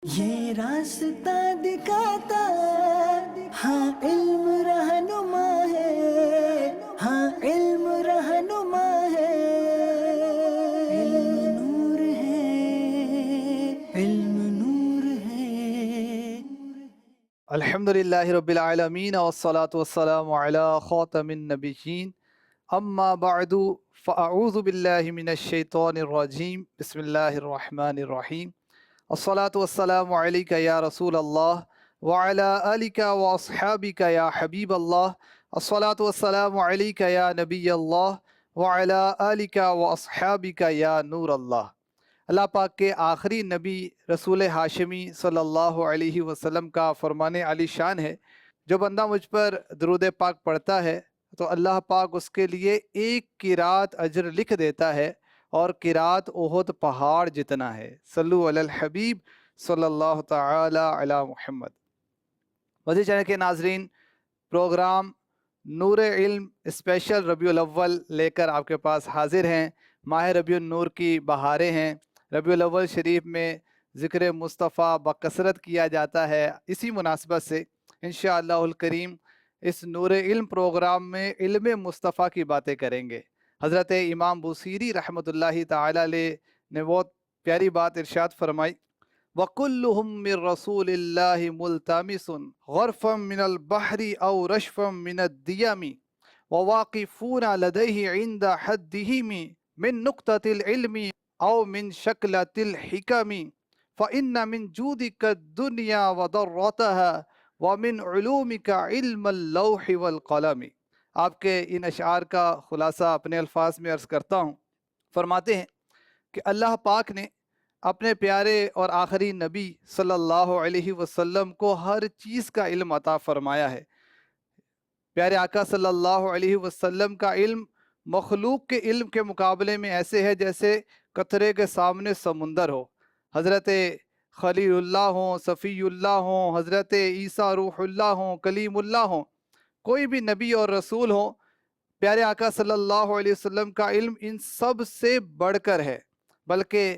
یہ راستہ دکھاتا ہاں علم رہنما ہے، ہاں علم رہنما ہے، علم نور ہے، علم نور ہے۔ الحمدللہ رب العالمین والصلاة والسلام علی خاتم النبیین اما بعد فاعوذ باللہ من الشیطان الرجیم بسم اللہ الرحمن الرحیم الصلاة والسلام علیک یا رسول اللہ وعلی آلک واصحابک یا حبیب اللہ الصلاة والسلام علیک یا نبی اللہ وعلی آلک واصحابک یا نور اللہ۔ اللہ پاک کے آخری نبی رسول ہاشمی صلی اللہ علیہ وسلم کا فرمان علی شان ہے، جو بندہ مجھ پر درود پاک پڑھتا ہے تو اللہ پاک اس کے لیے ایک قرات اجر لکھ دیتا ہے، اور قرات احد پہاڑ جتنا ہے۔ صلو علی الحبیب صلی اللہ تعالی علی محمد۔ مزید چینل کے ناظرین، پروگرام نور علم اسپیشل ربیع الاول لے کر آپ کے پاس حاضر ہیں۔ ماہ ربیع النور کی بہاریں ہیں۔ ربیع الاول شریف میں ذکر مصطفیٰ بکثرت کیا جاتا ہے۔ اسی مناسبت سے انشاءاللہ الکریم اس نور علم پروگرام میں علم مصطفیٰ کی باتیں کریں گے۔ حضرت امام بوصیری رحمۃ اللہ تعالی علیہ نے بہت پیاری بات ارشاد فرمائی، وَكُلُّهُم مِّن رَّسُولِ اللَّهِ مُلْتَمِسٌ غَرْفًا مِّنَ الْبَحْرِ أَوْ رَشْفًا مِّنَ الدِّيَمِ وَوَاقِفُونَ لَدَيْهِ عِندَ حَدِّهِمْ مِن نُقْطَةِ الْعِلْمِ أَوْ مِن شَكْلَةِ الْحِكَمِ فَإِنَّ مِن جُودِكَ الدُّنْيَا وَضَرَّتَهَا وَمِن عُلُومِكَ عِلْمَ اللَّوْحِ وَالْقَلَمِ۔ آپ کے ان اشعار کا خلاصہ اپنے الفاظ میں عرض کرتا ہوں۔ فرماتے ہیں کہ اللہ پاک نے اپنے پیارے اور آخری نبی صلی اللہ علیہ وسلم کو ہر چیز کا علم عطا فرمایا ہے۔ پیارے آقا صلی اللہ علیہ وسلم کا علم مخلوق کے علم کے مقابلے میں ایسے ہے جیسے قطرے کے سامنے سمندر ہو۔ حضرت خلیل اللہ ہوں، صفی اللہ ہوں، حضرت عیسیٰ روح اللہ ہوں، کلیم اللہ ہوں، کوئی بھی نبی اور رسول ہوں، پیارے آقا صلی اللہ علیہ وسلم کا علم ان سب سے بڑھ کر ہے۔ بلکہ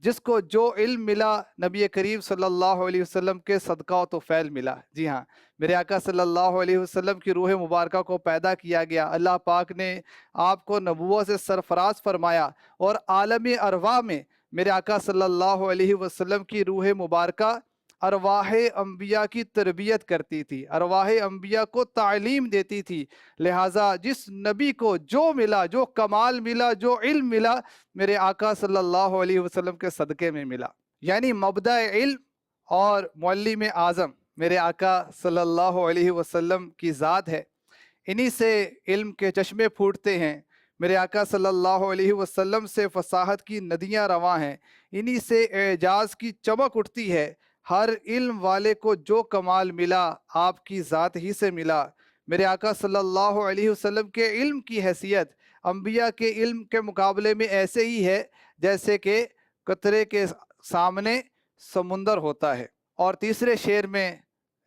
جس کو جو علم ملا نبی کریم صلی اللہ علیہ وسلم کے صدقہ و توفیل ملا۔ جی ہاں، میرے آقا صلی اللہ علیہ وسلم کی روح مبارکہ کو پیدا کیا گیا، اللہ پاک نے آپ کو نبوت سے سرفراز فرمایا، اور عالم ارواح میں میرے آقا صلی اللہ علیہ وسلم کی روح مبارکہ ارواح انبیاء کی تربیت کرتی تھی، ارواح انبیاء کو تعلیم دیتی تھی۔ لہٰذا جس نبی کو جو ملا، جو کمال ملا، جو علم ملا، میرے آقا صلی اللہ علیہ وسلم کے صدقے میں ملا۔ یعنی مبدأ علم اور معلم اعظم میرے آقا صلی اللہ علیہ وسلم کی ذات ہے۔ انہی سے علم کے چشمے پھوٹتے ہیں۔ میرے آقا صلی اللہ علیہ وسلم سے فصاحت کی ندیاں رواں ہیں۔ انہی سے اعجاز کی چمک اٹھتی ہے۔ ہر علم والے کو جو کمال ملا آپ کی ذات ہی سے ملا۔ میرے آقا صلی اللہ علیہ وسلم کے علم کی حیثیت انبیاء کے علم کے مقابلے میں ایسے ہی ہے جیسے کہ قطرے کے سامنے سمندر ہوتا ہے۔ اور تیسرے شعر میں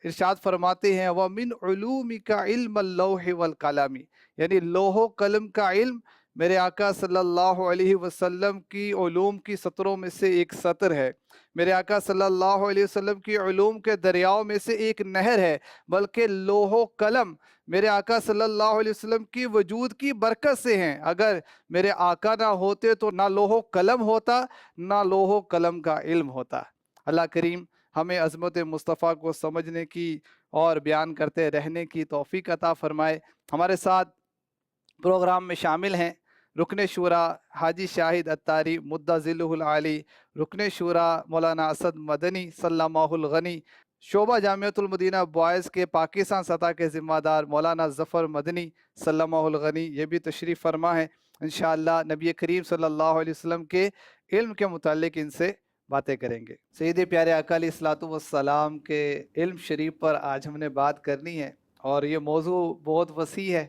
ارشاد فرماتے ہیں وَمِنْ عُلُومِكَ عِلْمَ اللَّوْحِ وَالْقَلَمِ، یعنی لوح و قلم کا علم میرے آقا صلی اللہ علیہ وسلم کی علوم کی سطروں میں سے ایک سطر ہے۔ میرے آقا صلی اللہ علیہ وسلم کی علوم کے دریاؤں میں سے ایک نہر ہے، بلکہ لوح و قلم میرے آقا صلی اللہ علیہ وسلم کی وجود کی برکت سے ہیں۔ اگر میرے آقا نہ ہوتے تو نہ لوح و قلم ہوتا، نہ لوح و قلم کا علم ہوتا۔ اللہ کریم ہمیں عظمت مصطفیٰ کو سمجھنے کی اور بیان کرتے رہنے کی توفیق عطا فرمائے۔ ہمارے ساتھ پروگرام میں شامل ہیں رکن شورا حاجی شاہد اتاری مدّ ظلہ العالی، رکن شورا مولانا اسد مدنی سلمہ الغنی، شعبہ جامعۃ المدینہ بوائز کے پاکستان سطح کے ذمہ دار مولانا ظفر مدنی سلمہ الغنی، یہ بھی تشریف فرما ہے۔ انشاءاللہ نبی کریم صلی اللہ علیہ وسلم کے علم کے متعلق ان سے باتیں کریں گے۔ سید پیارے آقا علیہ الصلوۃ والسلام کے علم شریف پر آج ہم نے بات کرنی ہے، اور یہ موضوع بہت وسیع ہے،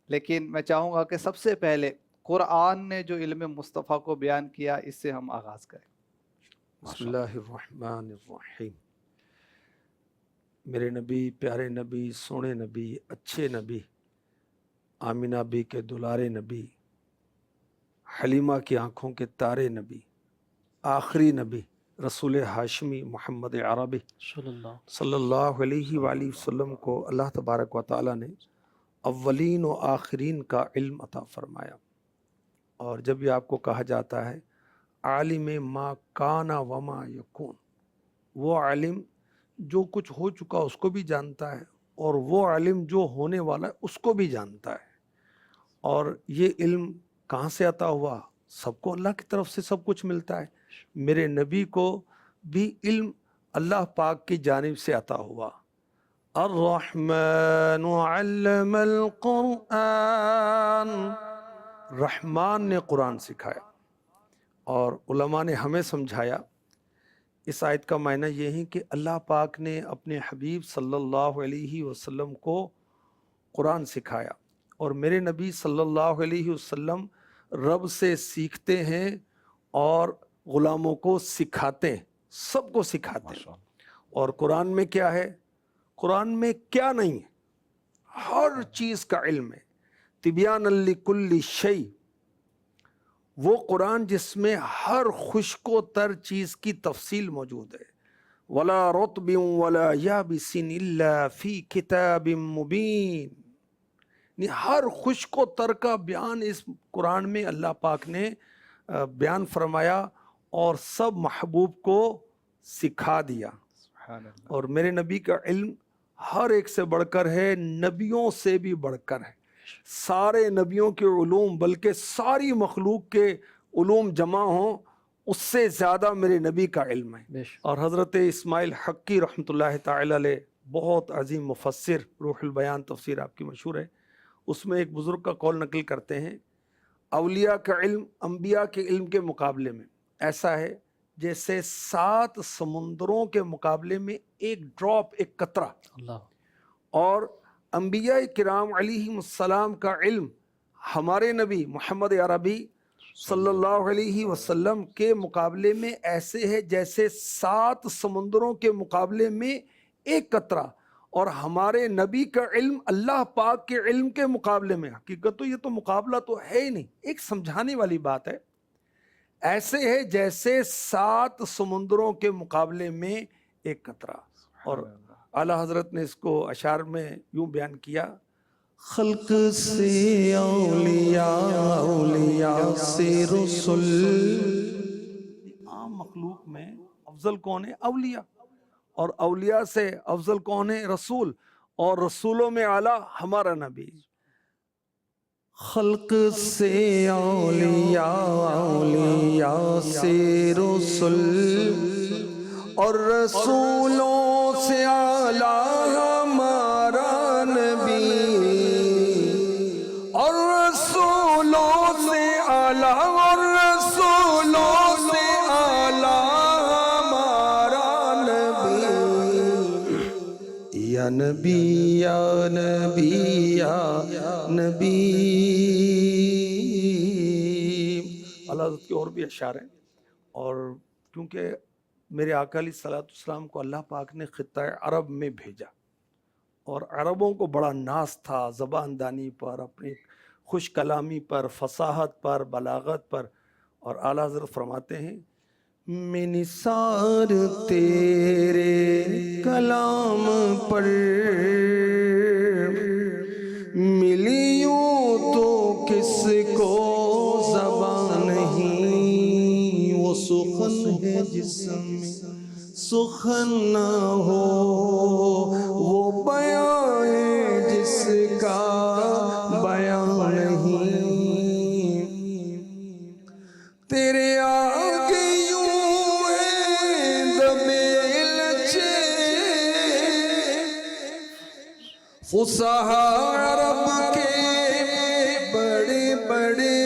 لیکن میں چاہوں گا کہ سب سے پہلے قرآن نے جو علم مصطفیٰ کو بیان کیا اس سے ہم آغاز کریں۔ بسم اللہ الرحمن الرحیم۔ میرے نبی، پیارے نبی، سونے نبی، اچھے نبی، آمینہ بی کے دلارے نبی، حلیمہ کی آنکھوں کے تارے نبی، آخری نبی رسول ہاشمی محمد عربی صلی اللہ علیہ وآلہ وسلم کو اللہ تبارک و تعالیٰ نے اولین و آخرین کا علم عطا فرمایا. اور جب یہ آپ کو کہا جاتا ہے عالم ما کانا وما یکون، وہ عالم جو کچھ ہو چکا اس کو بھی جانتا ہے، اور وہ عالم جو ہونے والا ہے اس کو بھی جانتا ہے. اور یہ علم کہاں سے عطا ہوا؟ سب کو اللہ کی طرف سے سب کچھ ملتا ہے. میرے نبی کو بھی علم اللہ پاک کی جانب سے عطا ہوا. الرحمن علم القرآن، رحمان نے قرآن سکھایا. اور علماء نے ہمیں سمجھایا اس آیت کا معنی یہ ہے کہ اللہ پاک نے اپنے حبیب صلی اللہ علیہ وسلم کو قرآن سکھایا، اور میرے نبی صلی اللہ علیہ وسلم رب سے سیکھتے ہیں اور غلاموں کو سکھاتے ہیں، سب کو سکھاتے ہیں. اور قرآن میں کیا ہے؟ قرآن میں کیا نہیں ہے؟ ہر چیز کا علم ہے. تبیان لکل شیء، وہ قرآن جس میں ہر خشک و تر چیز کی تفصیل موجود ہے. ولا رطب ولا یابس الا فی کتاب مبین، ہر خشک و تر کا بیان اس قرآن میں اللہ پاک نے بیان فرمایا اور سب محبوب کو سکھا دیا. اور میرے نبی کا علم ہر ایک سے بڑھ کر ہے، نبیوں سے بھی بڑھ کر ہے. سارے نبیوں کے علوم بلکہ ساری مخلوق کے علوم جمع ہوں اس سے زیادہ میرے نبی کا علم ہے. اور حضرت اسماعیل حقی رحمۃ اللہ تعالی علیہ بہت عظیم مفسر، روح البیان تفسیر آپ کی مشہور ہے، اس میں ایک بزرگ کا قول نقل کرتے ہیں اولیاء کا علم انبیاء کے علم کے مقابلے میں ایسا ہے جیسے 7 سمندروں کے مقابلے میں ایک ڈراپ، ایک قطرہ. اور انبیاء کرام علیہم السلام کا علم ہمارے نبی محمد عربی صلی اللہ علیہ وسلم کے مقابلے میں ایسے ہے جیسے 7 سمندروں کے مقابلے میں ایک قطرہ. اور ہمارے نبی کا علم اللہ پاک کے علم کے مقابلے میں، حقیقت تو یہ تو مقابلہ تو ہے ہی نہیں، ایک سمجھانے والی بات ہے، ایسے ہے جیسے 7 سمندروں کے مقابلے میں ایک قطرہ. اور اعلیٰ حضرت نے اس کو اشعار میں یوں بیان کیا، خلق سے اولیاء، اولیاء سے رسول. عام مخلوق میں افضل کون ہے؟ اولیاء. اور اولیاء سے افضل کون ہے؟ رسول. اور رسولوں میں اعلیٰ ہمارا نبی. خلق سے اولیاء، اولیاء سے رسول، اور رسولوں سے اعلیٰ ہمارا نبی. اور رسولوں سے اعلیٰ، اور رسولوں سے اعلیٰ ہمارا نبی. یا نبی یا نبی یا نبی. اللہ حضرت کے اور بھی اشعار ہیں. اور کیونکہ میرے آقا علیہ الصلوۃ والسلام کو اللہ پاک نے خطہ عرب میں بھیجا، اور عربوں کو بڑا ناز تھا زبان دانی پر، اپنی خوش کلامی پر، فصاحت پر، بلاغت پر. اور اعلیٰ حضرت فرماتے ہیں میں نثار تیرے کلام پر ملیوں تو کس کو زبان نہیں. وہ سخن ہے جس میں سخن نہ ہو، وہ بیان ہے جس کا بیان نہیں. تیرے آگے یوں ہے دبے لچے فصحا عرب کے بڑے بڑے.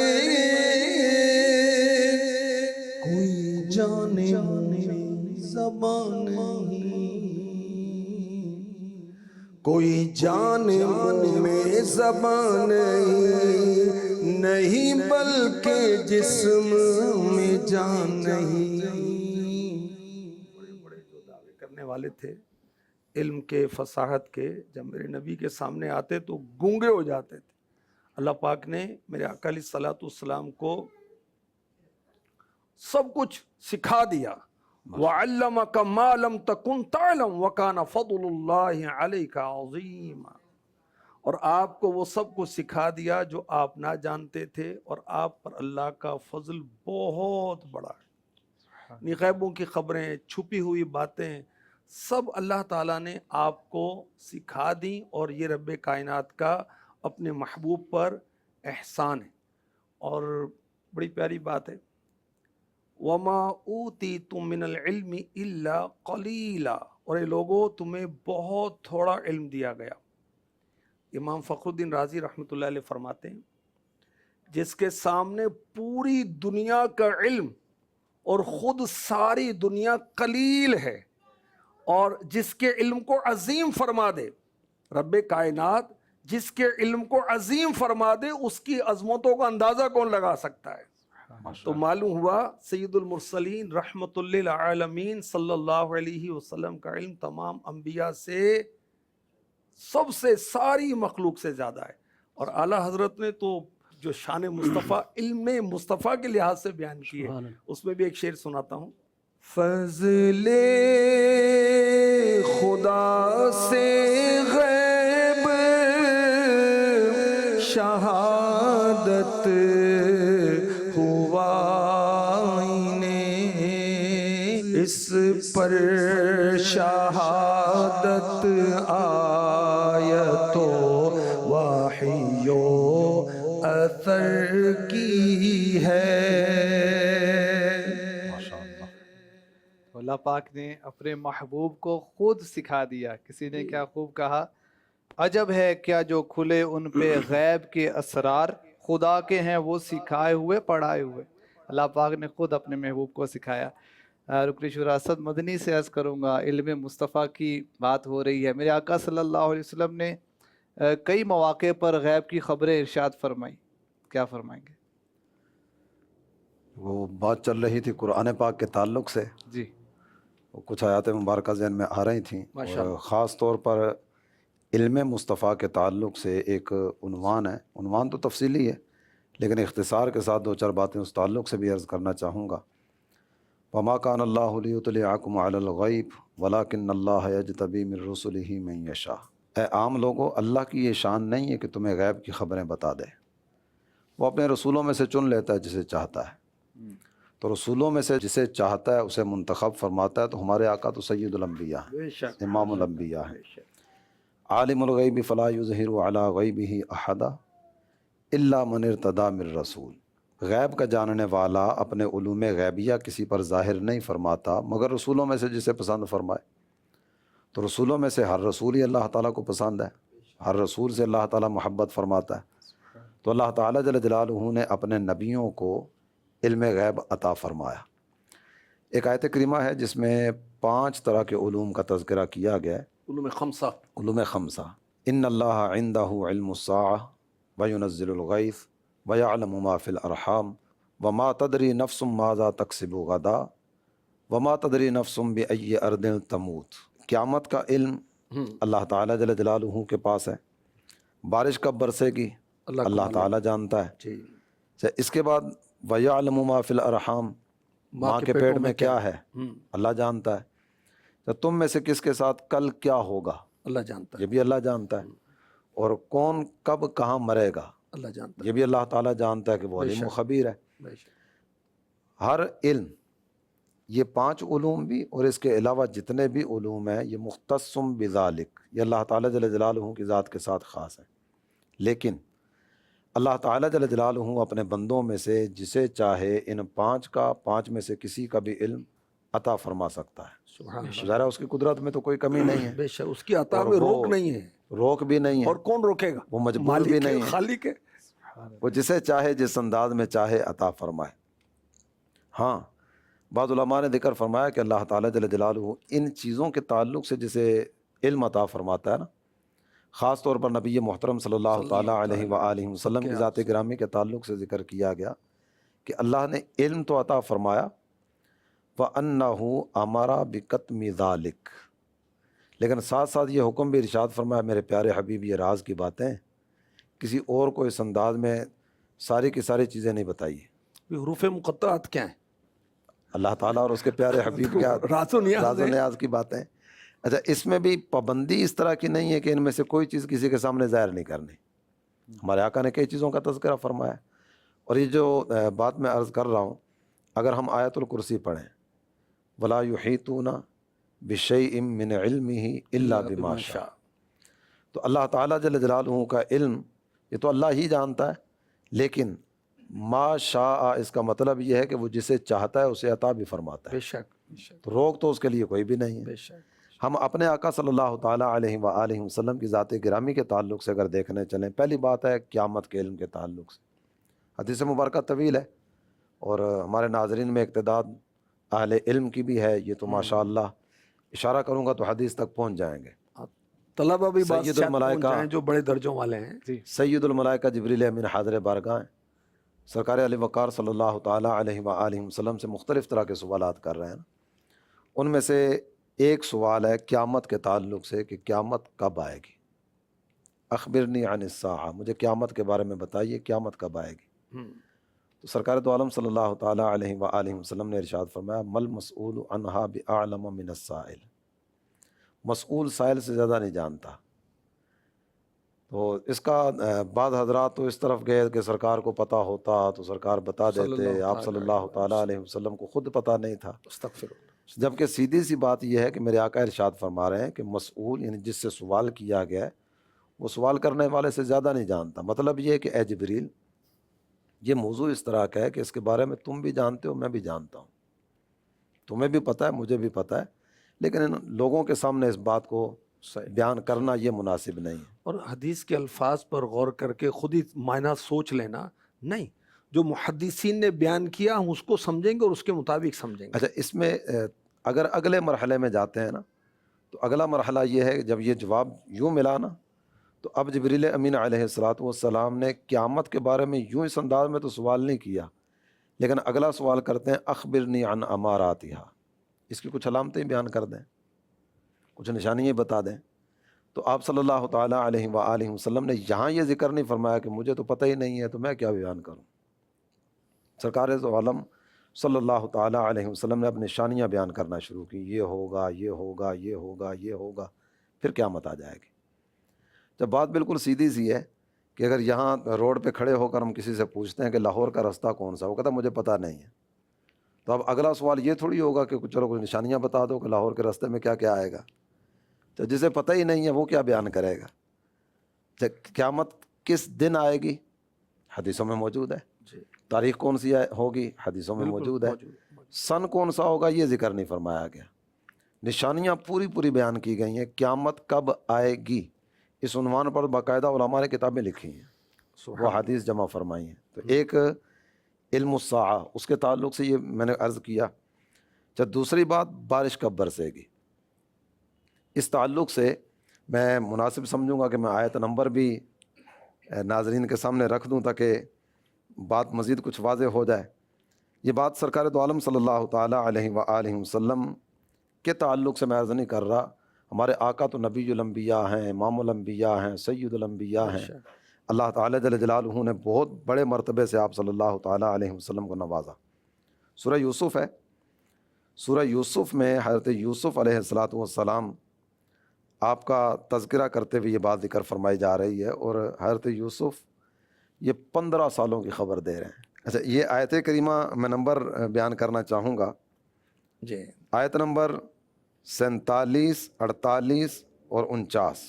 کوئی جانے زبان نہیں، کوئی جانے میں زبان نہیں، بلکہ جسم میں جان نہیں. بڑے بڑے جو دعوے کرنے والے تھے علم کے، فصاحت کے، جب میرے نبی کے سامنے آتے تو گونگے ہو جاتے تھے. اللہ پاک نے میرے آقا علیہ الصلوۃ والسلام کو سب کچھ سکھا دیا، وَعَلَّمَكَ مَا لَمْ تَكُنْ تَعْلَمْ وَكَانَ فَضْلُ اللَّهِ عَلَيْكَ عَظِيمًا، اور آپ کو وہ سب کو سکھا دیا جو آپ نہ جانتے تھے، اور آپ پر اللہ کا فضل بہت بڑا ہے۔ غیبوں کی خبریں، چھپی ہوئی باتیں سب اللہ تعالیٰ نے آپ کو سکھا دیں، اور یہ رب کائنات کا اپنے محبوب پر احسان ہے۔ اور بڑی پیاری بات ہے، وَمَا أُوتِيتُم مِّنَ الْعِلْمِ إِلَّا قَلِيلًا، اور اے لوگوں تمہیں بہت تھوڑا علم دیا گیا۔ امام فخر الدین رازی رحمۃ اللہ علیہ فرماتے ہیں، جس کے سامنے پوری دنیا کا علم اور خود ساری دنیا قلیل ہے، اور جس کے علم کو عظیم فرما دے، رب کائنات جس کے علم کو عظیم فرما دے، اس کی عظمتوں کا اندازہ کون لگا سکتا ہے؟ تو معلوم ہوا سید المرسلین رحمت للعالمین صلی اللہ علیہ وسلم کا علم تمام انبیاء سے، سب سے، ساری مخلوق سے زیادہ ہے۔ اور اعلیٰ حضرت نے تو جو شان مصطفیٰ علم مصطفیٰ کے لحاظ سے بیان کی ہے، اس میں بھی ایک شعر سناتا ہوں۔ فضل خدا سے غیب شہادت ہوا اس پر شہادت آیت و وحی و اثر کی ہے۔ تو اللہ پاک نے اپنے محبوب کو خود سکھا دیا۔ کسی نے کیا خوب کہا، عجب ہے کیا جو کھلے ان پہ غیب کے اسرار، خدا کے ہیں وہ سکھائے ہوئے پڑھائے ہوئے۔ اللہ پاک نے خود اپنے محبوب کو سکھایا۔ رکن شورا اسد مدنی سے عرض کروں گا، علم مصطفیٰ کی بات ہو رہی ہے۔ میرے آقا صلی اللہ علیہ وسلم نے کئی مواقع پر غیب کی خبریں ارشاد فرمائی، کیا فرمائیں گے؟ وہ بات چل رہی تھی قرآن پاک کے تعلق سے، جی، کچھ آیات مبارکہ ذہن میں آ رہی تھیں، اور خاص طور پر علم مصطفیٰ کے تعلق سے ایک عنوان ہے، عنوان تو تفصیلی ہے لیکن اختصار کے ساتھ دو چار باتیں اس تعلق سے بھی عرض کرنا چاہوں گا۔ وَمَا كَانَ اللَّهُ لِيُطْلِعَكُمْ عَلَى الْغَيْبِ وَلَكِنَّ اللَّهَ يَجْتَبِي مِن رُّسُلِهِ مَن يَشَاءُ، اے عام لوگوں، اللہ کی یہ شان نہیں ہے کہ تمہیں غیب کی خبریں بتا دے، وہ اپنے رسولوں میں سے چن لیتا ہے جسے چاہتا ہے، تو رسولوں میں سے جسے چاہتا ہے اسے منتخب فرماتا ہے۔ تو ہمارے آقا تو سید الانبیاء ہیں، امام الانبیاء ہیں۔ عالم الغیب فلا یظہر علی غیبہ احدا الا من ارتضی من رسول، غیب کا جاننے والا اپنے علوم غیبیہ کسی پر ظاہر نہیں فرماتا مگر رسولوں میں سے جسے پسند فرمائے۔ تو رسولوں میں سے ہر رسول ہی اللہ تعالیٰ کو پسند ہے، ہر رسول سے اللہ تعالیٰ محبت فرماتا ہے۔ تو اللہ تعالیٰ جل جلالہ نے اپنے نبیوں کو علم غیب عطا فرمایا۔ ایک آیت کریمہ ہے جس میں 5 طرح کے علوم کا تذکرہ کیا گیا ہے، علوم خمسہ، علوم خمسہ۔ ان اللہ عندہ علم الساعہ وینزل الغیث ویعلم ما فی الارحام وما تدری نفس ماذا تکسب غدا وما تدری نفس بأی ارض تموت۔ قیامت کا علم اللہ تعالیٰ جل جلالہ کے پاس ہے، بارش کب برسے گی اللہ تعالیٰ جانتا ہے۔ اس کے بعد ویعلم ما فی الارحام، ماں کے پیٹ میں کیا ہے اللہ جانتا ہے۔ تو تم میں سے کس کے ساتھ کل کیا ہوگا اللہ جانتا ہے، یہ بھی اللہ جانتا ہے، اور کون کب کہاں مرے گا اللہ جانتا ہے، یہ بھی اللہ تعالیٰ جانتا ہے کہ وہ علیم و خبیر ہے۔ ہر علم، یہ 5 علوم بھی اور اس کے علاوہ جتنے بھی علوم ہیں یہ مختصم بذالک، یہ اللہ تعالیٰ جل جلالہ کی ذات کے ساتھ خاص ہے۔ لیکن اللہ تعالیٰ جل جلالہ اپنے بندوں میں سے جسے چاہے ان 5 میں سے کسی کا بھی علم عطا فرما سکتا ہے۔ ظاہر ہے اس کی قدرت میں تو کوئی کمی نہیں ہے، بے شک اس کی عطا میں روک نہیں ہے، روک بھی نہیں ہے، اور کون روکے گا؟ وہ مجبور بھی نہیں ہے، خالق ہے، وہ جسے چاہے جس انداز میں چاہے عطا فرمائے۔ ہاں، بعض علماء نے ذکر فرمایا کہ اللہ تعالیٰ جل جلالہ ان چیزوں کے تعلق سے جسے علم عطا فرماتا ہے نا، خاص طور پر نبی محترم صلی اللہ تعالیٰ علیہ وآلہ وسلم کی ذات گرامی کے تعلق سے ذکر کیا گیا کہ اللہ نے علم تو عطا فرمایا، وَأَنَّهُ أَمَرَ بِكَتْمِ ذَلِكَ، لیکن ساتھ ساتھ یہ حکم بھی ارشاد فرمایا میرے پیارے حبیب یہ راز کی باتیں کسی اور کو اس انداز میں ساری کی ساری چیزیں نہیں بتائیے۔ حروف مقطعات کیا ہیں؟ اللہ تعالیٰ اور اس کے پیارے حبیب کے راز و نیاز کی باتیں. اچھا اس میں بھی پابندی اس طرح کی نہیں ہے کہ ان میں سے کوئی چیز کسی کے سامنے ظاہر نہیں کرنی. ہمارے آقا نے کئی چیزوں کا تذکرہ فرمایا. اور یہ جو بات میں عرض کر رہا ہوں، اگر ہم آیت الکرسی پڑھیں وَلَا يُحِيطُونَ بِشَيْءٍ مِّنْ عِلْمِهِ إِلَّا بِمَا شَاءَ، تو اللہ تعالیٰ جل جلالہ کا علم یہ تو اللہ ہی جانتا ہے، لیکن ما شاء اس کا مطلب یہ ہے کہ وہ جسے چاہتا ہے اسے عطا بھی فرماتا ہے. بے شک تو روک تو اس کے لیے کوئی بھی نہیں ہے. بے شک. ہم اپنے آقا صلی اللہ تعالیٰ علیہ وآلہ وسلم کی ذات گرامی کے تعلق سے اگر دیکھنے چلیں، پہلی بات ہے قیامت کے علم کے تعلق سے. حدیث مبارکہ طویل ہے اور ہمارے ناظرین میں اقتداد اہل علم کی بھی ہے، یہ تو ماشاء اللہ اشارہ کروں گا تو حدیث تک پہنچ جائیں گے. طلبہ بھی بات سید الملائکہ جو بڑے درجوں والے ہیں. سید الملائکہ جبریل امین حاضر بارگاہ ہیں، سرکار علی وقار صلی اللہ تعالیٰ علیہ وآلہ وسلم سے مختلف طرح کے سوالات کر رہے ہیں. ان میں سے ایک سوال ہے قیامت کے تعلق سے کہ قیامت کب آئے گی. اخبرنی عن الساعہ، مجھے قیامت کے بارے میں بتائیے قیامت کب آئے گی. تو سرکار دو عالم صلی اللہ تعالیٰ علیہ وآلہ وسلم نے ارشاد فرمایا مل مسئول عنہا بأعلم من السائل، مسئول سائل سے زیادہ نہیں جانتا. تو اس کا بعض حضرات تو اس طرف گئے کہ سرکار کو پتہ ہوتا تو سرکار بتا دیتے، آپ صلی اللہ تعالیٰ علیہ وسلم کو خود پتہ نہیں تھا. جبکہ سیدھی سی بات یہ ہے کہ میرے آقا ارشاد فرما رہے ہیں کہ مسئول یعنی جس سے سوال کیا گیا ہے وہ سوال کرنے والے سے زیادہ نہیں جانتا. مطلب یہ ہے کہ اے جبریل، یہ موضوع اس طرح کا ہے کہ اس کے بارے میں تم بھی جانتے ہو، میں بھی جانتا ہوں، تمہیں بھی پتہ ہے، مجھے بھی پتہ ہے، لیکن ان لوگوں کے سامنے اس بات کو بیان کرنا یہ مناسب نہیں ہے. اور حدیث کے الفاظ پر غور کر کے خود ہی معنی سوچ لینا نہیں، جو محدثین نے بیان کیا ہم اس کو سمجھیں گے اور اس کے مطابق سمجھیں گے. اچھا اس میں اگر اگلے مرحلے میں جاتے ہیں نا، تو اگلا مرحلہ یہ ہے کہ جب یہ جواب یوں ملا نا، تو اب جبریل امین علیہ الصلوۃ والسلام نے قیامت کے بارے میں یوں اس انداز میں تو سوال نہیں کیا، لیکن اگلا سوال کرتے ہیں اخبرنی عن اماراتہا، اس کی کچھ علامتیں بیان کر دیں، کچھ نشانیاں بتا دیں. تو آپ صلی اللہ تعالیٰ علیہ وآلہ وسلم نے یہاں یہ ذکر نہیں فرمایا کہ مجھے تو پتہ ہی نہیں ہے تو میں کیا بیان کروں. سرکار دو عالم صلی اللہ تعالیٰ علیہ وسلم نے اپنی نشانیاں بیان کرنا شروع کی، یہ ہوگا، یہ ہوگا، یہ ہوگا، یہ ہوگا، پھر قیامت آ جائے گی. جب بات بالکل سیدھی سی ہے کہ اگر یہاں روڈ پہ کھڑے ہو کر ہم کسی سے پوچھتے ہیں کہ لاہور کا رستہ کون سا، وہ کہتا ہے مجھے پتہ نہیں ہے، تو اب اگلا سوال یہ تھوڑی ہوگا کہ چلو کچھ نشانیاں بتا دو کہ لاہور کے راستے میں کیا کیا آئے گا. تو جسے پتہ ہی نہیں ہے وہ کیا بیان کرے گا. قیامت کس دن آئے گی حدیثوں میں موجود ہے، تاریخ کون سی ہوگی حدیثوں میں موجود ہے، سن کون سا ہوگا یہ ذکر نہیں فرمایا گیا. نشانیاں پوری بیان کی گئی ہیں. قیامت کب آئے گی اس عنوان پر باقاعدہ علماء نے کتابیں لکھی ہیں، وہ حدیث جمع فرمائی ہیں. تو ایک علم الساعہ اس کے تعلق سے یہ میں نے عرض کیا. جب دوسری بات بارش کب برسے گی، اس تعلق سے میں مناسب سمجھوں گا کہ میں آیت نمبر بھی ناظرین کے سامنے رکھ دوں تاکہ بات مزید کچھ واضح ہو جائے. یہ بات سرکار دو عالم صلی اللہ تعالیٰ علیہ وآلہ وسلم کے تعلق سے میں عرض نہیں کر رہا. ہمارے آقا تو نبی الانبیاء ہیں، امام الانبیاء ہیں، سید الانبیاء ہیں. اللہ تعالیٰ جل جلالہ نے بہت بڑے مرتبے سے آپ صلی اللہ تعالیٰ علیہ وسلم کو نوازا. سورہ یوسف ہے، سورہ یوسف میں حضرت یوسف علیہ الصلوۃ والسلام آپ کا تذکرہ کرتے ہوئے یہ بات ذکر فرمائی جا رہی ہے، اور حضرت یوسف یہ 15 سالوں کی خبر دے رہے ہیں. اچھا یہ آیت کریمہ میں نمبر بیان کرنا چاہوں گا. جی آیت نمبر 47، 48 اور 49،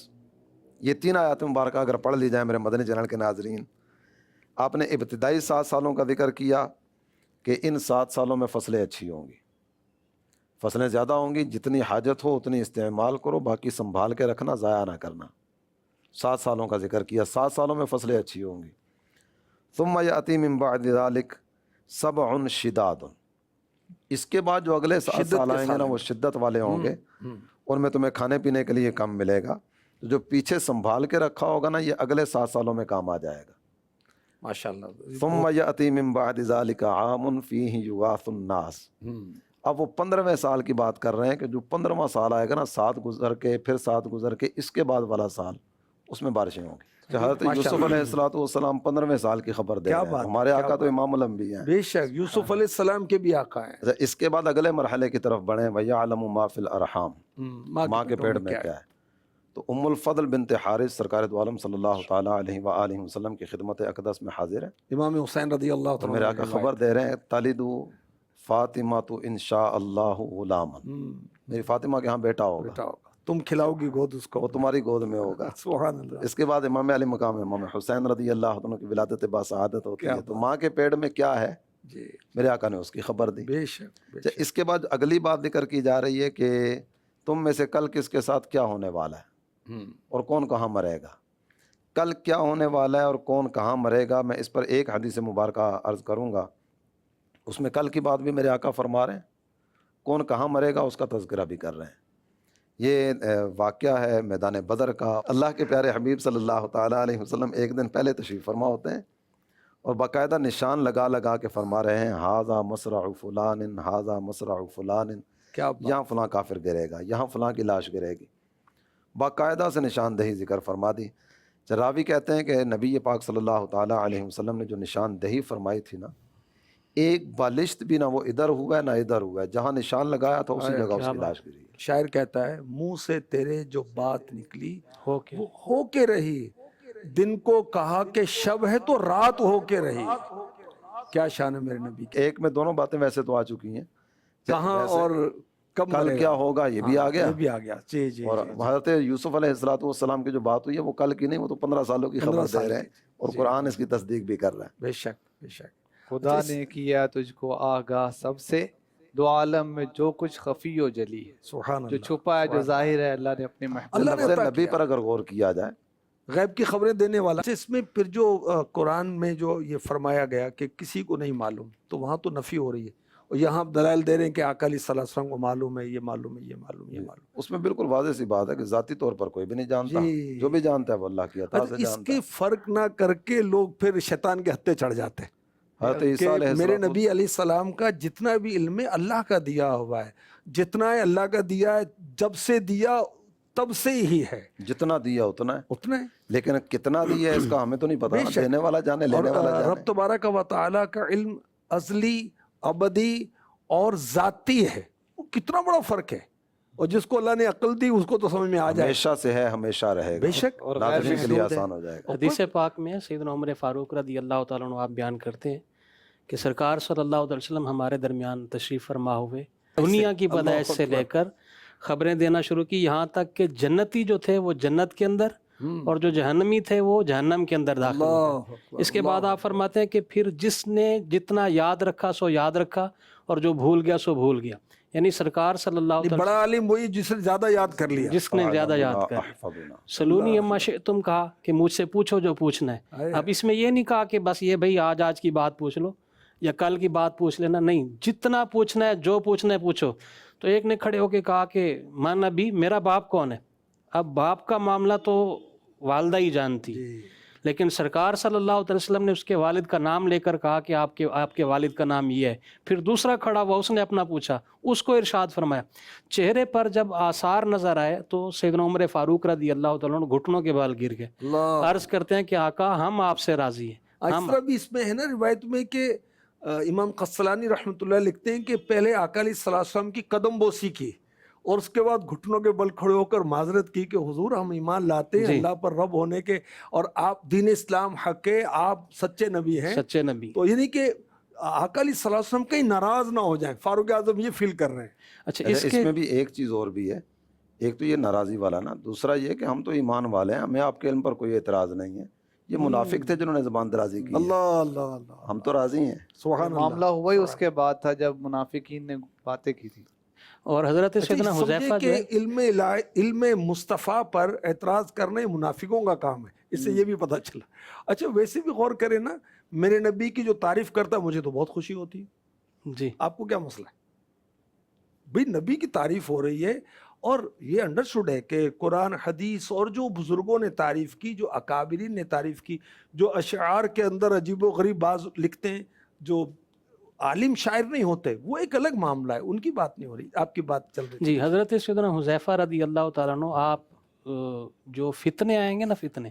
یہ تین آیات مبارکہ اگر پڑھ لی جائیں میرے مدنی چینل کے ناظرین. آپ نے ابتدائی 7 سالوں کا ذکر کیا کہ ان 7 سالوں میں فصلیں اچھی ہوں گی، فصلیں زیادہ ہوں گی، جتنی حاجت ہو اتنی استعمال کرو، باقی سنبھال کے رکھنا، ضائع نہ کرنا. 7 سالوں کا ذکر کیا، 7 سالوں میں فصلیں اچھی ہوں گی. ثم یأتی من بعد ذلک 7 شداد، اس کے بعد جو اگلے 7 سال آئیں گے نا وہ شدت والے ہوں گے، ان میں تمہیں کھانے پینے کے لیے کم ملے گا. تو جو پیچھے سنبھال کے رکھا ہوگا نا یہ اگلے 7 سالوں میں کام آ جائے گا. ماشاءاللہ. ثم یأتی من بعد ذلک عام فیہ یغاث الناس. اب وہ 15ویں سال کی بات کر رہے ہیں کہ جو 15واں سال آئے گا نا، 7 گزر کے پھر 7 گزر کے اس کے بعد والا سال، اس میں بارشیں ہوں گی. کہ حضرت یوسف علیہ السلام 15ویں سال کی خبر دے کیا رہے ہیں. بات، ہمارے کیا آقا تو بات. امام الانبیاء ہیں. بے شک یوسف علیہ السلام کے بھی آقا ہیں. اچھا، اس کے بعد اگلے مرحلے کی طرف بڑھیں. وَيَعْلَمُ مَا فِي الْأَرْحَامِ، ماں کے پیٹ میں کیا ہے. تو ام الفضل بنت حارث سرکار دو عالم صلی اللہ تعالیٰ علیہ وآلہ وسلم کی خدمت اقدس میں حاضر ہے. امام حسین رضی اللہ تو تعالیٰ میرے عنہ آقا خبر دے رہے ہیں تلد فاطمہ تو انشاء اللہ غلاما، میری فاطمہ کے ہاں بیٹا ہوگا، بیٹا ہوگا، تم کھلاؤ گی گود اس کو، وہ تمہاری گود میں ہوگا. سبحان اللہ. اس کے بعد امام علی مقام امام حسین رضی اللہ عنہ کی ولادت باسعادت ہوتی ہے. تو ماں کے پیٹ میں کیا ہے جی میرے آقا نے اس کی خبر دی. بے شک بے اچھا، شک. اس کے بعد اگلی بات ذکر کی جا رہی ہے کہ تم میں سے کل کس کے ساتھ کیا ہونے والا ہے اور کون کہاں مرے گا. کل کیا ہونے والا ہے اور کون کہاں مرے گا، میں اس پر ایک حدیث مبارکہ عرض کروں گا. اس میں کل کی بات بھی میرے آقا فرما رہے ہیں، کون کہاں مرے گا اس کا تذکرہ بھی کر رہے ہیں. یہ واقعہ ہے میدان بدر کا. اللہ کے پیارے حبیب صلی اللہ تعالیٰ علیہ وسلم ایک دن پہلے تشریف فرما ہوتے ہیں اور باقاعدہ نشان لگا لگا کے فرما رہے ہیں ہاذا مصرع فلان، ہاذا مصرع فلان، کیا بات. یہاں فلاں کافر گرے گا، یہاں فلاں کی لاش گرے گی. باقاعدہ سے نشاندہی ذکر فرما دی. راوی کہتے ہیں کہ نبی پاک صلی اللہ تعالیٰ علیہ وسلم نے جو نشاندہی فرمائی تھی نا، ایک بالشت بھی نہ وہ ادھر ہوا ہے نہ ادھر ہوا ہے، جہاں نشان لگایا تھا اسی جگہ اس کی لاش گری ہے. شاعر کہتا ہے منہ سے تیرے جو بات نکلی وہ ہو کے رہی، دن کو کہا کہ شب ہے تو رات ہو کے رہی. کیا شان ہے میرے نبی کی. ایک میں دونوں باتیں ویسے تو آ چکی ہیں، کہاں اور کب کل مرے کیا گا. ہوگا یہ بھی آ گیا. یہ بھی آ گیا. جی جی. اور حضرت یوسف علیہ السلام کی جو بات ہوئی ہے وہ کل کی نہیں، وہ تو 15 سالوں کی 15 خبر سال دے رہے ہیں کی. اور قرآن اس کی تصدیق بھی کر رہا ہے. بے شک بے شک. خدا نے کیا تجھ کو آگاہ سب سے، دو عالم میں جو کچھ خفی و جلی ہے، سبحان جو اللہ. چھپا ہے جو ظاہر ہے، اللہ نے اپنے محبوب اللہ نے لفظ عطا نبی کیا. پر اگر غور کیا جائے، غیب کی خبریں دینے والا. اس میں پھر جو قرآن میں جو یہ فرمایا گیا کہ کسی کو نہیں معلوم، تو وہاں تو نفی ہو رہی ہے، اور یہاں دلائل دے رہے ہیں کہ آقا علیہ الصلوۃ والسلام کو معلوم ہے، یہ معلوم ہے، یہ معلوم، یہ معلوم. اس میں بالکل واضح سی بات ہے کہ ذاتی طور پر کوئی بھی نہیں جانتا، جی. جو بھی جانتا ہے وہ اللہ کی عطا سے اس جانتا کے ہے. فرق نہ کر کے لوگ پھر شیطان کے ہتھے چڑھ جاتے ہیں حضرت کہ عیسیٰ علیہ میرے السلام نبی علیہ السلام کا جتنا بھی علم ہے اللہ کا دیا ہوا ہے، جتنا ہے اللہ کا دیا ہے، جب سے دیا تب سے ہی ہے، جتنا دیا اتنا ہے، اتنا ہے. لیکن کتنا دیا ہے اس کا ہمیں تو نہیں پتا. بے شک. دینے والا جانے، لینے والا اور جانے. رب تبارک و تعالیٰ کا علم ازلی، ابدی اور ذاتی ہے. وہ کتنا بڑا فرق ہے، اور جس کو اللہ نے عقل دی اس کو تو سمجھ میں آ جائے. ہمیشہ سے ہے، ہمیشہ رہے گا. بے شک. اور ناظرین کے لیے محدود ہے. آسان ہو جائے گا. حدیث پاک میں سیدنا عمر فاروق رضی اللہ تعالیٰ عنہ آپ بیان کرتے ہیں کہ سرکار صلی اللہ علیہ وسلم ہمارے درمیان تشریف فرما ہوئے، دنیا کی پیدائش سے لے کر خبریں دینا شروع کی، یہاں تک کہ جنتی جو تھے وہ جنت کے اندر اور جو جہنمی تھے وہ جہنم کے اندر داخل ہوئے. اس کے بعد آپ فرماتے ہیں کہ پھر جس نے جتنا یاد رکھا سو یاد رکھا، اور جو بھول گیا سو بھول گیا. یعنی سرکار صلی اللہ علیہ وسلم بڑا عالم وہی جس نے زیادہ یاد کر لیا. جس نے زیادہ یاد کر احفظنا. سلونی اما تم کہا کہ مجھ سے پوچھو جو پوچھنا ہے. اب اس میں یہ نہیں کہا کہ بس یہ بھئی آج کی بات پوچھ لو یا کل کی بات پوچھ لینا، نہیں، جتنا پوچھنا ہے جو پوچھنا ہے پوچھو. تو ایک نے کھڑے ہو کے کہا کہ ماں نبی میرا باپ کون ہے؟ اب باپ کا معاملہ تو والدہ ہی جانتی، لیکن سرکار صلی اللہ علیہ وسلم نے اس کے والد کا نام لے کر کہا کہ آپ کے والد کا نام یہ ہے. پھر دوسرا کھڑا ہوا، اس نے اپنا پوچھا، اس کو ارشاد فرمایا. چہرے پر جب آثار نظر آئے تو سیدنا عمر فاروق رضی اللہ تعالیٰ عنہ گھٹنوں کے بال گر گئے. عرض کرتے ہیں کہ آقا ہم آپ سے راضی ہیں. اس طرح بھی اس میں ہے نا روایت میں کہ امام قسطلانی رحمۃ اللہ لکھتے ہیں کہ پہلے آقا علیہ الصلوۃ والسلام کی قدم بوسی کی، اور اس کے بعد گھٹنوں کے بل کھڑے ہو کر معذرت کی کہ حضور ہم ایمان لاتے ہیں اللہ پر رب ہونے کے، اور آپ دین اسلام حق ہے، آپ سچے نبی ہیں، سچے نبی. تو یعنی کہ آقا علیہ الصلوۃ والسلام کہیں ناراض نہ ہو جائیں. فاروق اعظم یہ فیل کر رہے ہیں. اچھا اس میں بھی ایک چیز اور بھی ہے. ایک تو یہ ناراضی والا نا، دوسرا یہ کہ ہم تو ایمان والے ہیں، ہمیں آپ کے علم پر کوئی اعتراض نہیں ہے. یہ منافق تھے جنہوں نے زبان درازی کی. اللہ اللہ اللہ. ہم تو راضی ہیں. سبحان اللہ. معاملہ ہوا ہی اس کے بعد تھا جب منافقین نے باتیں کی تھی. اور حضرت سیدنا حذیفہ جو کہ علم مصطفیٰ پر اعتراض کرنا یہ منافقوں کا کام ہے، اس سے یہ بھی پتہ چلا. اچھا ویسے بھی غور کریں نا، میرے نبی کی جو تعریف کرتا ہے مجھے تو بہت خوشی ہوتی ہے. جی آپ کو کیا مسئلہ ہے؟ بھئی نبی کی تعریف ہو رہی ہے، اور یہ انڈرسٹوڈ ہے کہ قرآن حدیث اور جو بزرگوں نے تعریف کی، جو اکابرین نے تعریف کی، جو اشعار کے اندر عجیب و غریب بعض لکھتے ہیں، جو عالم شاعر نہیں ہوتے، وہ ایک الگ معاملہ ہے، ان کی بات نہیں ہو رہی، آپ کی بات چل رہی. جی حضرت سیدنا حذیفہ رضی اللہ تعالیٰ عنہ، آپ جو فتنے آئیں گے نا، فتنے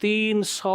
300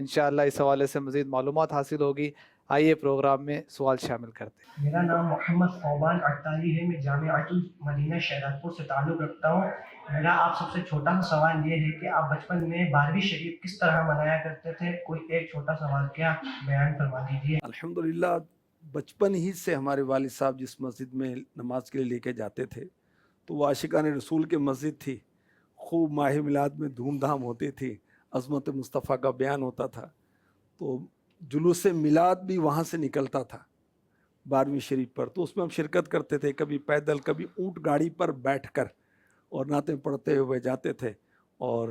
انشاءاللہ اس حوالے سے مزید معلومات حاصل ہوگی. آئیے پروگرام میں سوال شامل کرتے ہیں. میرا نام محمد فوبان اٹتاری ہے. میں جامعۃ المدینہ شہراتپور سے تعلق رکھتا ہوں. میرا آپ سب سے چھوٹا سا سوال یہ ہے کہ آپ بچپن میں 12ویں شریف کس طرح منایا کرتے تھے؟ کوئی ایک چھوٹا سا واقعہ بیان فرما دیجیے. الحمدللہ بچپن ہی سے ہمارے والد صاحب جس مسجد میں نماز کے لیے لے کے جاتے تھے تو وہ عاشقان رسول کے مسجد تھی. خوب ماہ میلاد میں دھوم دھام ہوتی تھی, عظمت مصطفیٰ کا بیان ہوتا تھا. تو جلوس میلاد بھی وہاں سے نکلتا تھا 12ویں شریف پر, تو اس میں ہم شرکت کرتے تھے, کبھی پیدل کبھی اونٹ گاڑی پر بیٹھ کر, اور نعتیں پڑھتے ہوئے جاتے تھے اور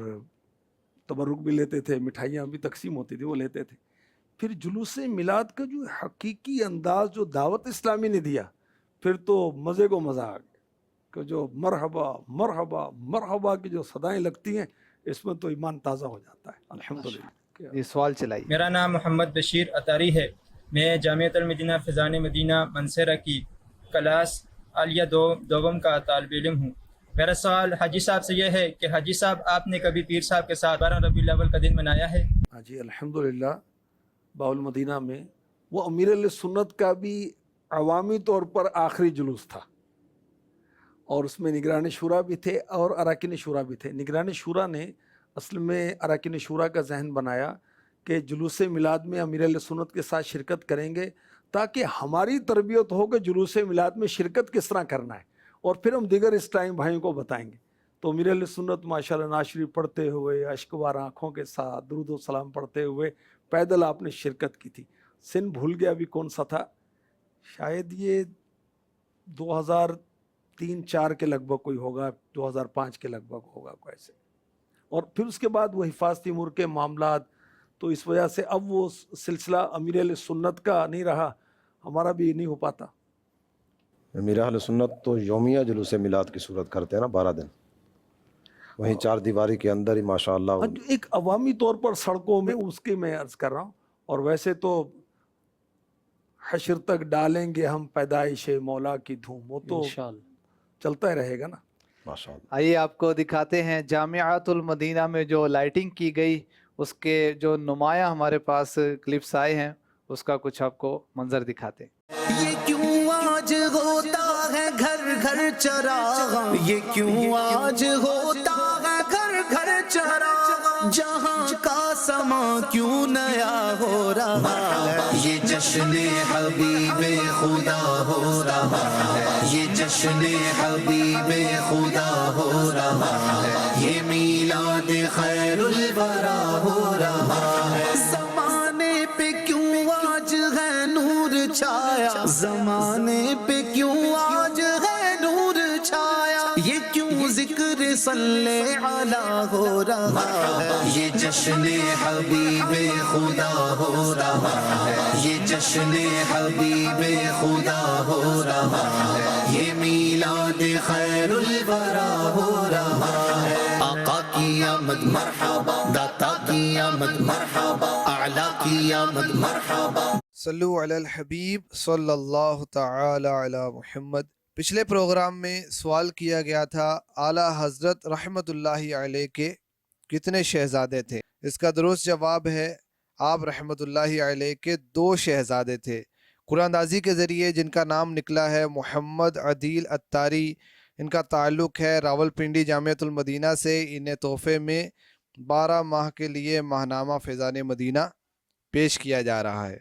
تبرک بھی لیتے تھے, مٹھائیاں بھی تقسیم ہوتی تھی وہ لیتے تھے. پھر جلوس میلاد کا جو حقیقی انداز جو دعوت اسلامی نے دیا, پھر تو مزے کو مزہ آ گیا کہ جو مرحبا مرحبا مرحبا کی جو صدائیں لگتی ہیں اس میں تو ایمان تازہ ہو جاتا ہے. الحمدللہ. یہ سوال چلائیے. میرا نام محمد بشیر اطاری ہے. میں جامعۃ المدینہ فیضان مدینہ منصرہ کی کلاس عالیہ دوم کا طالب علم ہوں. میرا سوال حاجی صاحب سے یہ ہے کہ حاجی صاحب آپ نے کبھی پیر صاحب کے ساتھ 12 ربیع الاول کا دن منایا ہے؟ ہاں جی الحمدللہ. باالمدینہ میں وہ امیر علیہ سنت کا بھی عوامی طور پر آخری جلوس تھا, اور اس میں نگران شورا بھی تھے اور اراکین شورا بھی تھے. نگران شورا نے اصل میں اراکین شورا کا ذہن بنایا کہ جلوس میلاد میں امیر علیہ سنت کے ساتھ شرکت کریں گے تاکہ ہماری تربیت ہو کہ جلوس میلاد میں شرکت کس طرح کرنا ہے, اور پھر ہم دیگر اسلام بھائیوں کو بتائیں گے. تو امیر علیہ سنت ماشاءاللہ ناشری پڑھتے ہوئے اشکبار آنکھوں کے ساتھ درود و سلام پڑھتے ہوئے پیدل آپ نے شرکت کی تھی. سن بھول گیا ابھی کون سا تھا, شاید یہ 2003-4 کے لگ بھگ کوئی ہوگا, 2005 کے لگ بھگ ہوگا کوئی ایسے. اور پھر اس کے بعد وہ حفاظتی امور کے معاملات, تو اس وجہ سے اب وہ سلسلہ امیر علیہ سنت کا نہیں رہا, ہمارا بھی نہیں ہو پاتا. امیر اہل سنت تو یومیہ جلوس میلاد کی صورت کرتے ہیں نا 12 دن, وہیں 4 دیواری کے اندر ہی ماشاءاللہ. ایک عوامی طور پر سڑکوں میں اس کی میں عرض کر رہا ہوں, اور ویسے تو حشر تک ڈالیں گے ہم پیدائش مولا کی دھوم, وہ تو چلتا ہی رہے گا نا ماشاءاللہ. آئیے آپ کو دکھاتے ہیں جامعۃ المدینہ میں جو لائٹنگ کی گئی, اس کے جو نمایاں ہمارے پاس کلپس آئے ہیں, اس کا کچھ آپ کو منظر دکھاتے ہیں. یہ کیوں آج ہوتا ہے گھر گھر چراغاں, یہ کیوں آج ہوتا ہے گھر گھر چراغاں, جہاں کا سما کیوں نیا ہو رہا ہے, یہ جشن حبیب خدا ہو رہا ہے, یہ جشن حبیب خدا ہو رہا ہے, یہ میلاد خیر الورا ہو رہا ہے. زمانے پہ کیوں آج ہے نور چھایا, زمانے پہ کیوں آج ہے نور چھایا, یہ کیوں ذکر صلی علی ہو رہا ہے, یہ جشن حبیب خدا ہو رہا ہے, یہ جشن حبیب خدا ہو رہا ہے, یہ میلاد خیر الورا ہو رہا ہے. آقا کی آمد مرحبا, داتا کی آمد مرحبا, اعلیٰ کی آمد مرحبا. صلو علی الحبیب صلی اللہ تعالی علی محمد. پچھلے پروگرام میں سوال کیا گیا تھا اعلیٰ حضرت رحمت اللہ علیہ کے کتنے شہزادے تھے. اس کا درست جواب ہے آپ رحمت اللہ علیہ کے 2 شہزادے تھے. قرآن اندازی کے ذریعے جن کا نام نکلا ہے محمد عدیل اطاری, ان کا تعلق ہے راولپنڈی جامعۃ المدینہ سے. انہیں تحفے میں 12 ماہ کے لیے ماہنامہ فیضان مدینہ پیش کیا جا رہا ہے.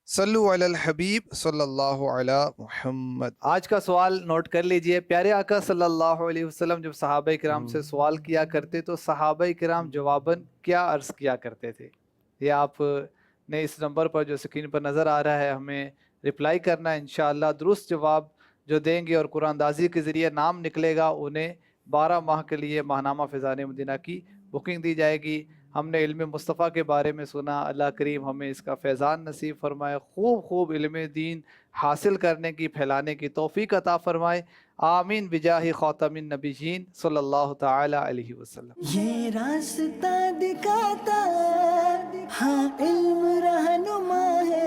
صلو علی الحبیب صلی اللہ علی محمد. آج کا سوال نوٹ کر لیجئے. پیارے آقا صلی اللہ علیہ وسلم جب صحابہ کرام سے سوال کیا کرتے تو صحابہ کرام جواباً کیا عرض کیا کرتے تھے؟ یہ آپ نے اس نمبر پر جو اسکرین پر نظر آ رہا ہے ہمیں رپلائی کرنا ہے. انشاءاللہ درست جواب جو دیں گے اور قرآن اندازی کے ذریعے نام نکلے گا, انہیں 12 ماہ کے لیے ماہنامہ فیضان مدینہ کی بکنگ دی جائے گی. ہم نے علم مصطفیٰ کے بارے میں سنا, اللہ کریم ہمیں اس کا فیضان نصیب فرمائے, خوب علم دین حاصل کرنے کی, پھیلانے کی توفیق عطا فرمائے. آمین بجاہ خاتم النبیین صلی اللہ تعالی علیہ وسلم. یہ راستہ دکھاتا, ہاں علم رہنما ہے,